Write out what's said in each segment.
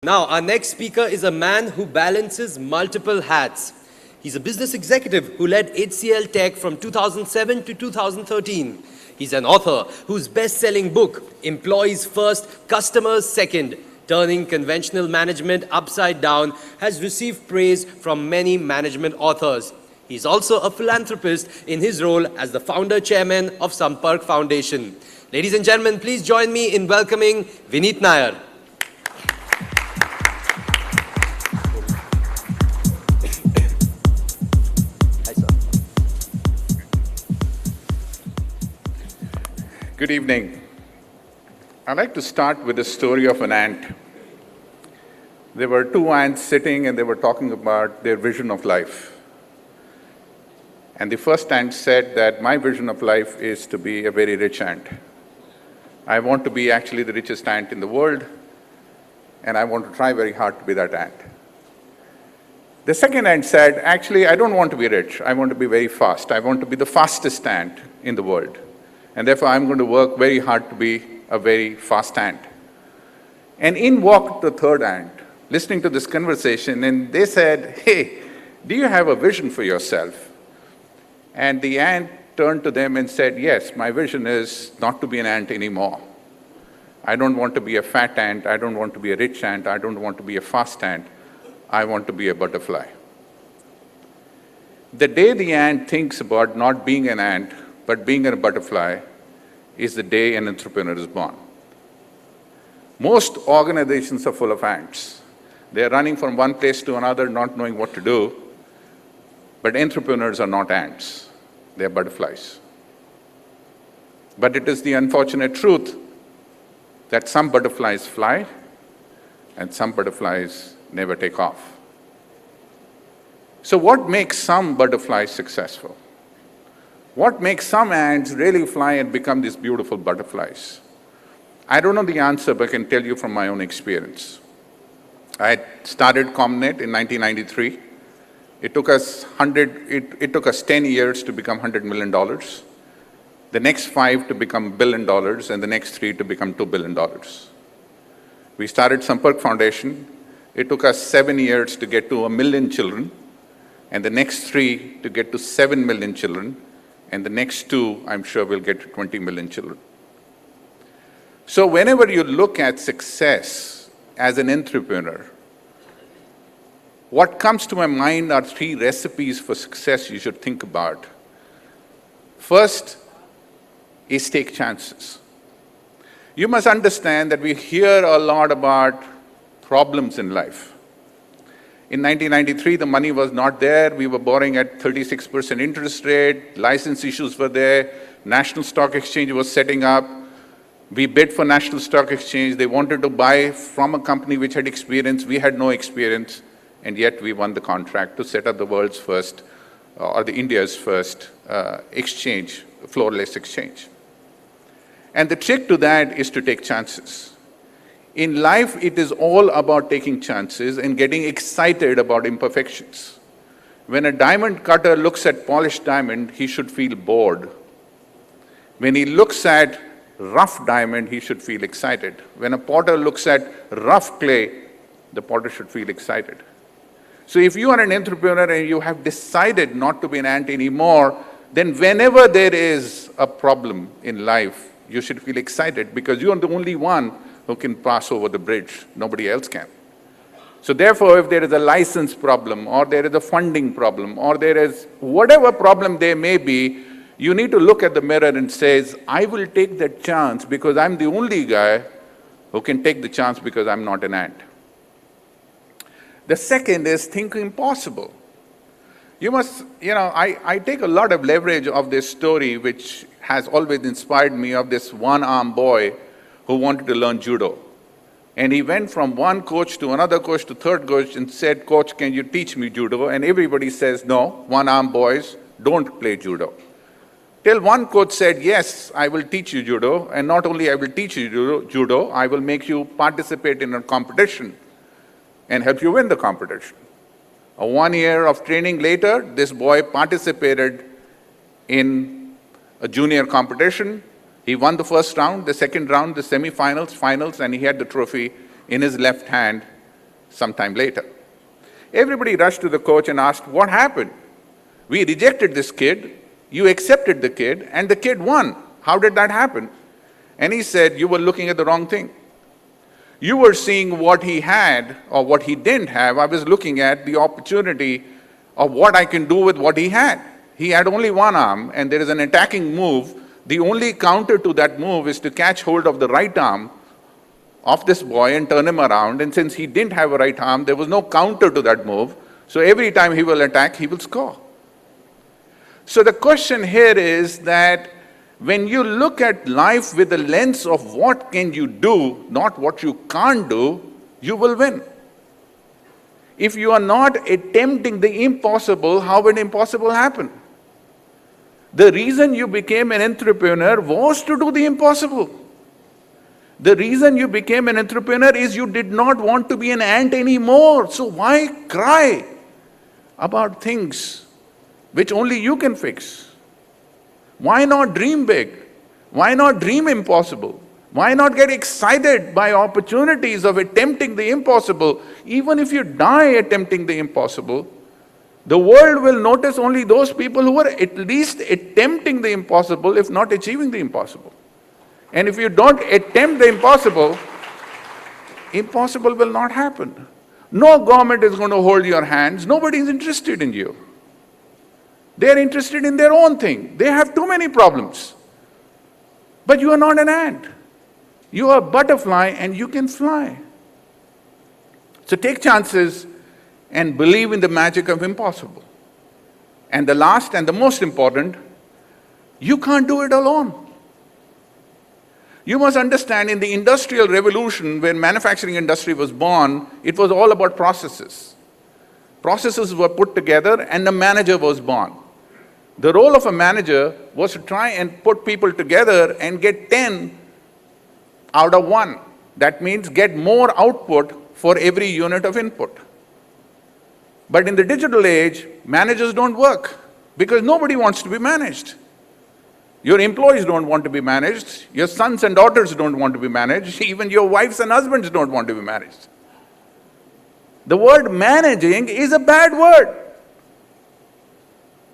Now, our next speaker is a man who balances multiple hats. He's a business executive who led HCL Tech from 2007 to 2013. He's an author whose best-selling book, Employees First, Customers Second, Turning Conventional Management Upside Down, has received praise from many management authors. He's also a philanthropist in his role as the founder-chairman of Sampark Foundation. Ladies and gentlemen, please join me in welcoming Vinit Nair. Good evening. I'd like to start with the story of an ant. There were two ants sitting and they were talking about their vision of life. And the first ant said that my vision of life is to be a very rich ant. I want to be actually the richest ant in the world, and I want to try very hard to be that ant. The second ant said, actually, I don't want to be rich. I want to be very fast. I want to be the fastest ant in the world. And therefore, I'm going to work very hard to be a very fast ant. And in walked the third ant, listening to this conversation, and they said, hey, do you have a vision for yourself? And the ant turned to them and said, yes, my vision is not to be an ant anymore. I don't want to be a fat ant. I don't want to be a rich ant. I don't want to be a fast ant. I want to be a butterfly. The day the ant thinks about not being an ant, but being a butterfly, is the day an entrepreneur is born. Most organizations are full of ants. They're running from one place to another, not knowing what to do. But entrepreneurs are not ants. They're butterflies. But it is the unfortunate truth that some butterflies fly and some butterflies never take off. So what makes some butterflies successful? What makes some ants really fly and become these beautiful butterflies? I don't know the answer, but I can tell you from my own experience. I started ComNet in 1993. It took us 10 years to become $100 million, the next 5 to become $1 billion, and the next 3 to become $2 billion. We started Sampark Foundation. It took us 7 years to get to 1 million children, and the next 3 to get to 7 million children, and the next 2, I'm sure, will get to 20 million children. So whenever you look at success as an entrepreneur, what comes to my mind are 3 recipes for success you should think about. First is take chances. You must understand that we hear a lot about problems in life. In 1993, the money was not there. We were borrowing at 36% interest rate. License issues were there. National Stock Exchange was setting up. We bid for National Stock Exchange. They wanted to buy from a company which had experience. We had no experience. And yet we won the contract to set up the world's first, or the India's first exchange, floorless exchange. And the trick to that is to take chances. In life, it is all about taking chances and getting excited about imperfections. When a diamond cutter looks at polished diamond, he should feel bored. When he looks at rough diamond, he should feel excited. When a potter looks at rough clay, the potter should feel excited. So if you are an entrepreneur and you have decided not to be an ant anymore, then whenever there is a problem in life, you should feel excited because you are the only one who can pass over the bridge. Nobody else can. So therefore, if there is a license problem, or there is a funding problem, or there is whatever problem there may be, you need to look at the mirror and say, I will take that chance because I'm the only guy who can take the chance because I'm not an ant. The second is think impossible. You must, I take a lot of leverage of this story, which has always inspired me, of this one-armed boy who wanted to learn judo. And he went from one coach to another coach to third coach and said, Coach, can you teach me judo? And everybody says, no, one-armed boys don't play judo. Till one coach said, yes, I will teach you judo. And not only I will teach you judo, I will make you participate in a competition and help you win the competition. 1 year of training later, this boy participated in a junior competition. He won the first round, the second round, the semi-finals, finals, and he had the trophy in his left hand sometime later. Everybody rushed to the coach and asked, what happened? We rejected this kid, you accepted the kid, and the kid won. How did that happen? And he said, you were looking at the wrong thing. You were seeing what he had or what he didn't have. I was looking at the opportunity of what I can do with what he had. He had only one arm, and there is an attacking move. The only counter to that move is to catch hold of the right arm of this boy and turn him around. And since he didn't have a right arm, there was no counter to that move. So every time he will attack, he will score. So the question here is that when you look at life with the lens of what can you do, not what you can't do, you will win. If you are not attempting the impossible, how will impossible happen? The reason you became an entrepreneur was to do the impossible. The reason you became an entrepreneur is you did not want to be an ant anymore. So why cry about things which only you can fix? Why not dream big? Why not dream impossible? Why not get excited by opportunities of attempting the impossible? Even if you die attempting the impossible, the world will notice only those people who are at least attempting the impossible, if not achieving the impossible. And if you don't attempt the impossible, impossible will not happen. No government is going to hold your hands. Nobody is interested in you. They are interested in their own thing. They have too many problems. But you are not an ant. You are a butterfly and you can fly. So take chances and believe in the magic of impossible. And the last and the most important, you can't do it alone. You must understand, in the Industrial Revolution, when manufacturing industry was born, it was all about processes. Processes were put together and a manager was born. The role of a manager was to try and put people together and get 10 out of 1. That means get more output for every unit of input. But in the digital age, managers don't work because nobody wants to be managed. Your employees don't want to be managed. Your sons and daughters don't want to be managed. Even your wives and husbands don't want to be managed. The word managing is a bad word.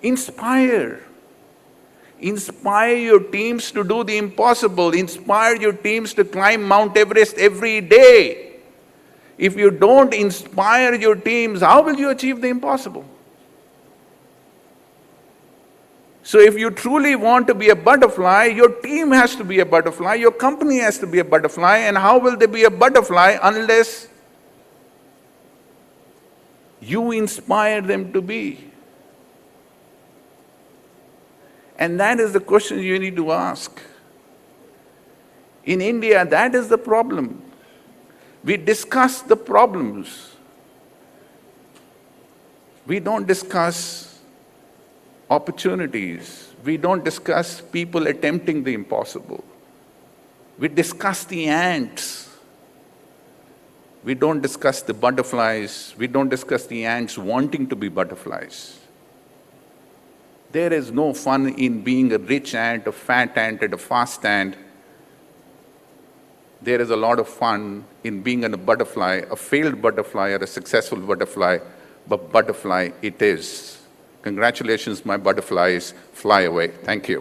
Inspire. Inspire your teams to do the impossible. Inspire your teams to climb Mount Everest every day. If you don't inspire your teams, how will you achieve the impossible? So if you truly want to be a butterfly, your team has to be a butterfly, your company has to be a butterfly, and how will they be a butterfly unless you inspire them to be? And that is the question you need to ask. In India, that is the problem. We discuss the problems. We don't discuss opportunities. We don't discuss people attempting the impossible. We discuss the ants. We don't discuss the butterflies. We don't discuss the ants wanting to be butterflies. There is no fun in being a rich ant, a fat ant, and a fast ant. There is a lot of fun in being a butterfly, a failed butterfly or a successful butterfly, but butterfly it is. Congratulations, my butterflies. Fly away. Thank you.